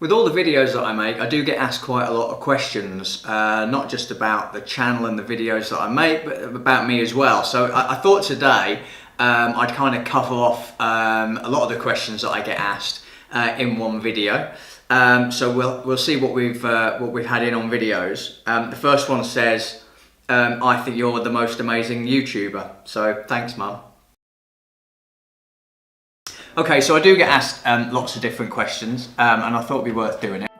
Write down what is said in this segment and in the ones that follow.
With all the videos that I make, I do get asked quite a lot of questions, not just about the channel and the videos that I make, but about me as well. So I thought today I'd kind of cover off a lot of the questions that I get asked in one video. So we'll see what we've had in on videos. The first one says, I think you're the most amazing YouTuber. So thanks, Mum. Okay, so I do get asked lots of different questions, and I thought it'd be worth doing it.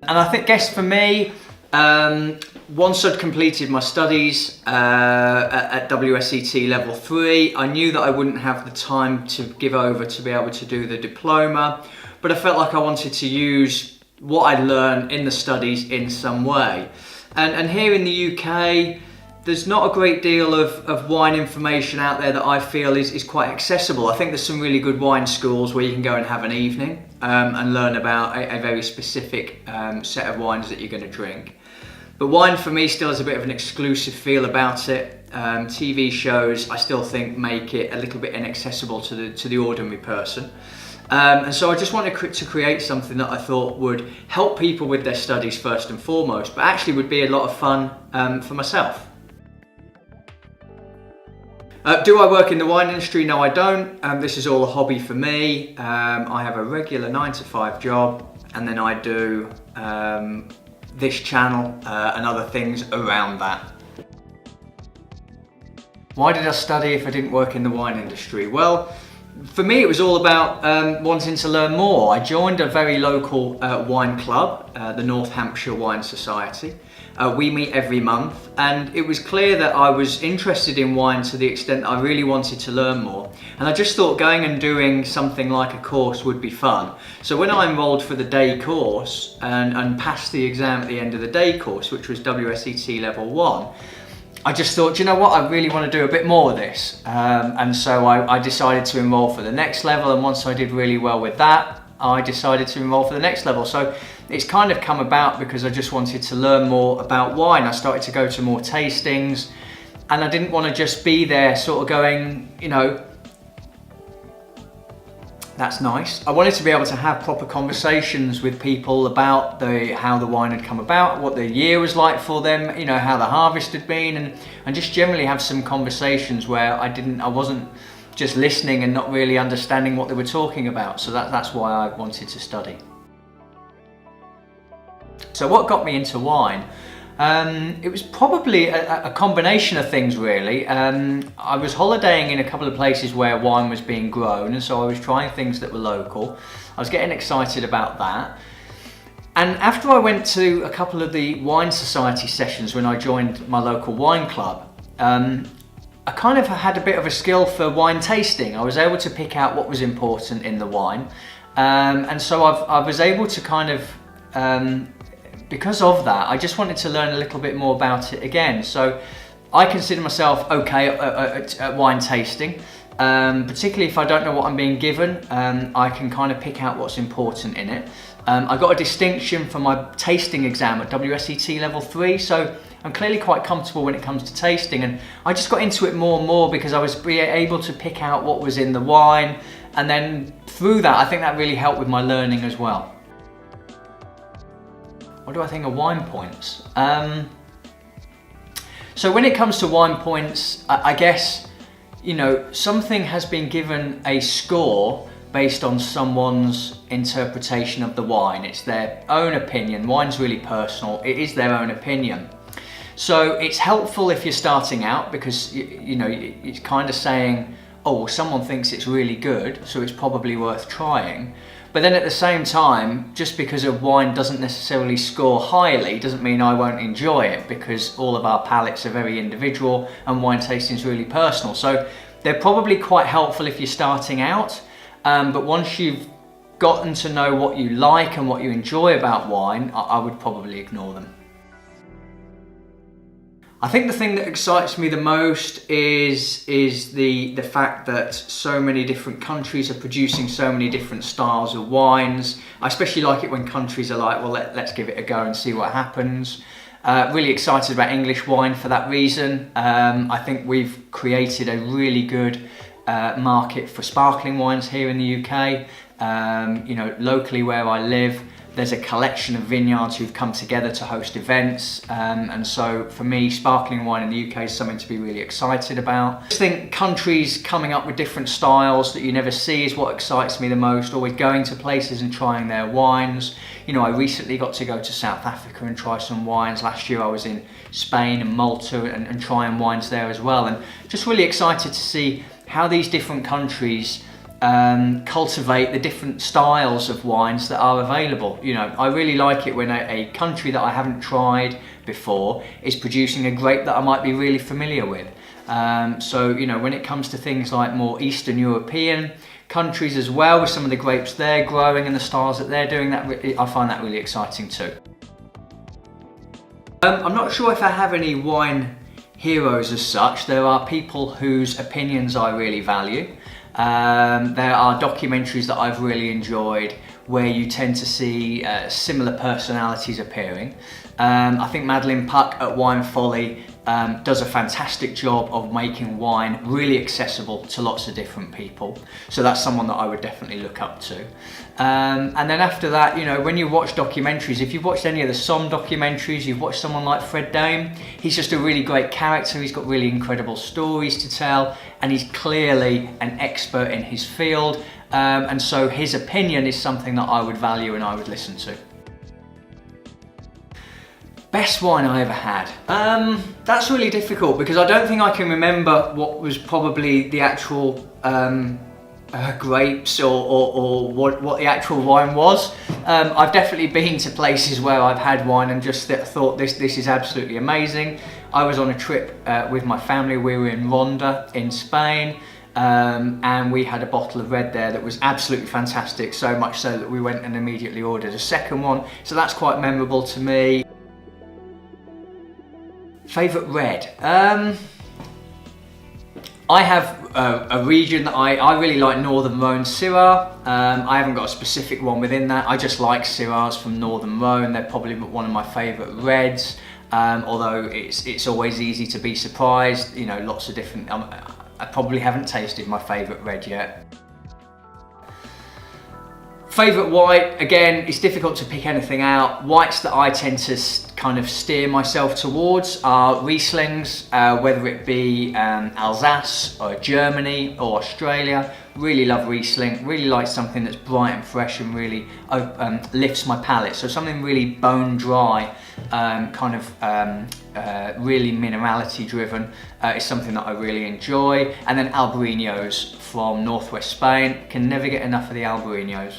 And I guess for me, once I'd completed my studies at WSET level 3, I knew that I wouldn't have the time to give over to be able to do the diploma, but I felt like I wanted to use what I'd learned in the studies in some way. And here in the UK, there's not a great deal of wine information out there that I feel is quite accessible. I think there's some really good wine schools where you can go and have an evening and learn about a very specific set of wines that you're going to drink. But wine for me still has a bit of an exclusive feel about it. TV shows I still think make it a little bit inaccessible to the ordinary person. And so I just wanted to create something that I thought would help people with their studies first and foremost, but actually would be a lot of fun for myself. Do I work in the wine industry? No, I don't. This is all a hobby for me. I have a regular 9-to-5 job, and then I do this channel and other things around that. Why did I study if I didn't work in the wine industry? Well, for me it was all about wanting to learn more. I joined a very local wine club, the North Hampshire Wine Society. We meet every month, and it was clear that I was interested in wine to the extent that I really wanted to learn more. And I just thought going and doing something like a course would be fun. So when I enrolled for the day course and passed the exam at the end of the day course, which was WSET level 1, I just thought, you know what, I really want to do a bit more of this. And so I decided to enroll for the next level, and once I did really well with that, I decided to enroll for the next level. So it's kind of come about because I just wanted to learn more about wine. I started to go to more tastings, and I didn't want to just be there sort of going, you know, that's nice. I wanted to be able to have proper conversations with people about how the wine had come about, what the year was like for them, you know, how the harvest had been, and just generally have some conversations where I wasn't just listening and not really understanding what they were talking about. So that's why I wanted to study. So what got me into wine? It was probably a combination of things, really. I was holidaying in a couple of places where wine was being grown, and so I was trying things that were local. I was getting excited about that. And after I went to a couple of the wine society sessions when I joined my local wine club, I kind of had a bit of a skill for wine tasting. I was able to pick out what was important in the wine. And so I was able to kind of, because of that, I just wanted to learn a little bit more about it again. So I consider myself okay at wine tasting, particularly if I don't know what I'm being given. I can kind of pick out what's important in it. I got a distinction for my tasting exam at WSET level 3, so I'm clearly quite comfortable when it comes to tasting, and I just got into it more and more because I was able to pick out what was in the wine, and then through that I think that really helped with my learning as well. What do I think of wine points? So when it comes to wine points, I guess, you know, something has been given a score based on someone's interpretation of the wine. It's their own opinion. Wine's really personal. It is their own opinion. So it's helpful if you're starting out because, you know, it's kind of saying, oh, well, someone thinks it's really good, so it's probably worth trying. But then at the same time, just because a wine doesn't necessarily score highly doesn't mean I won't enjoy it, because all of our palates are very individual and wine tasting is really personal. So they're probably quite helpful if you're starting out, but once you've gotten to know what you like and what you enjoy about wine, I would probably ignore them. I think the thing that excites me the most is the fact that so many different countries are producing so many different styles of wines. I especially like it when countries are like, well, let's give it a go and see what happens. Really excited about English wine for that reason. I think we've created a really good market for sparkling wines here in the UK. You know, locally where I live, there's a collection of vineyards who've come together to host events, and so for me, sparkling wine in the UK is something to be really excited about. I just think countries coming up with different styles that you never see is what excites me the most, always going to places and trying their wines. You know, I recently got to go to South Africa and try some wines. Last year I was in Spain and Malta and trying wines there as well, and just really excited to see how these different countries cultivate the different styles of wines that are available. You know, I really like it when a country that I haven't tried before is producing a grape that I might be really familiar with. So, you know, when it comes to things like more Eastern European countries as well, with some of the grapes they're growing and the styles that they're doing, I find that really exciting too. I'm not sure if I have any wine heroes as such. There are people whose opinions I really value. There are documentaries that I've really enjoyed where you tend to see similar personalities appearing. I think Madeline Puck at Wine Folly does a fantastic job of making wine really accessible to lots of different people. So that's someone that I would definitely look up to. And then after that, you know, when you watch documentaries, if you've watched any of the Somme documentaries, you've watched someone like Fred Dame, he's just a really great character. He's got really incredible stories to tell, and he's clearly an expert in his field. And so his opinion is something that I would value and I would listen to. Best wine I ever had. That's really difficult because I don't think I can remember what was probably the actual grapes or what the actual wine was. I've definitely been to places where I've had wine and just thought this is absolutely amazing. I was on a trip with my family. We were in Ronda in Spain, and we had a bottle of red there that was absolutely fantastic, so much so that we went and immediately ordered a second one. So that's quite memorable to me. Favourite red? I have a region that I really like, Northern Rhone Syrah. I haven't got a specific one within that. I just like Syrahs from Northern Rhone. They're probably one of my favourite reds. Although it's always easy to be surprised. You know, lots of different. I probably haven't tasted my favourite red yet. Favourite white, again, it's difficult to pick anything out. Whites that I tend to kind of steer myself towards are Rieslings, whether it be Alsace or Germany or Australia. Really love Riesling, really like something that's bright and fresh and really lifts my palate. So something really bone dry, really minerality driven is something that I really enjoy. And then Albareños from northwest Spain, can never get enough of the Albareños.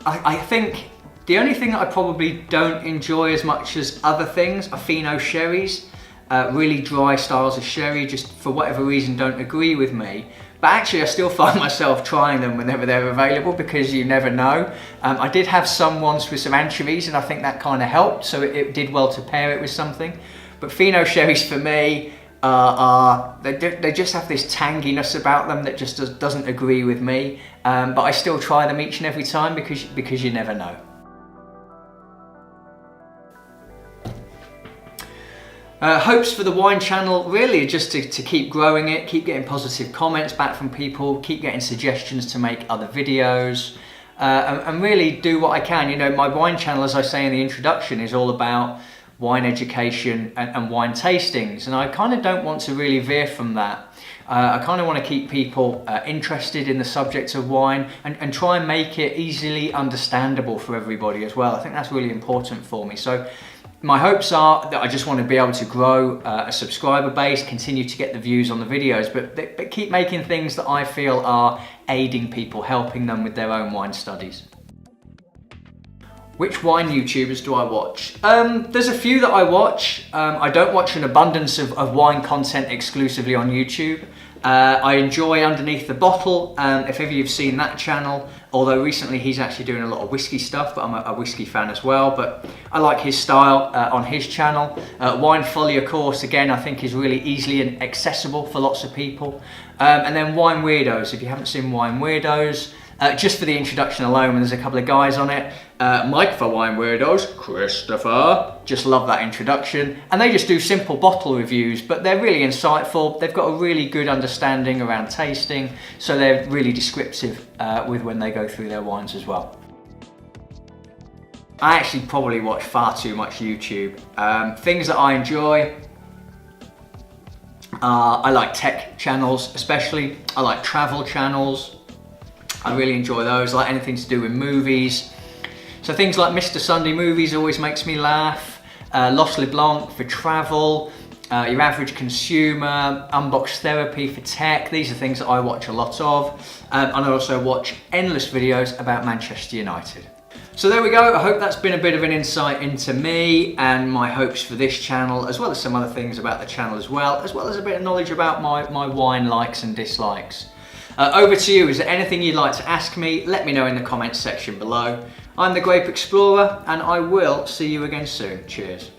I think the only thing that I probably don't enjoy as much as other things are Fino sherries. Really dry styles of sherry, just for whatever reason don't agree with me. But actually I still find myself trying them whenever they're available because you never know. I did have some once with some anchovies and I think that kind of helped, so it did well to pair it with something. But Fino sherries for me, they just have this tanginess about them that just doesn't agree with me, but I still try them each and every time because you never know. Hopes for the wine channel really just to keep growing it, keep getting positive comments back from people, keep getting suggestions to make other videos, and really do what I can. You know, my wine channel, as I say in the introduction, is all about wine education and wine tastings, and I kind of don't want to really veer from that. I kind of want to keep people interested in the subject of wine and try and make it easily understandable for everybody as well. I think that's really important for me. So my hopes are that I just want to be able to grow a subscriber base, continue to get the views on the videos, but keep making things that I feel are aiding people, helping them with their own wine studies. Which wine YouTubers do I watch? There's a few that I watch. I don't watch an abundance of wine content exclusively on YouTube. I enjoy Underneath the Bottle, if ever you've seen that channel, although recently he's actually doing a lot of whiskey stuff, but I'm a whiskey fan as well, but I like his style on his channel. Wine Folly, of course, again, I think is really easily and accessible for lots of people. And then Wine Weirdos. If you haven't seen Wine Weirdos, just for the introduction alone, there's a couple of guys on it. Mike for Wine Weirdos, Christopher. Just love that introduction. And they just do simple bottle reviews, but they're really insightful. They've got a really good understanding around tasting, so they're really descriptive with when they go through their wines as well. I actually probably watch far too much YouTube. Things that I enjoy, I like tech channels especially. I like travel channels. I really enjoy those. I like anything to do with movies. So things like Mr. Sunday Movies always makes me laugh. Los LeBlanc for travel. Your Average Consumer, Unbox Therapy for tech. These are things that I watch a lot of. And I also watch endless videos about Manchester United. So there we go. I hope that's been a bit of an insight into me and my hopes for this channel, as well as some other things about the channel as well as a bit of knowledge about my wine likes and dislikes. Over to you. Is there anything you'd like to ask me? Let me know in the comments section below. I'm the Grape Explorer, and I will see you again soon. Cheers.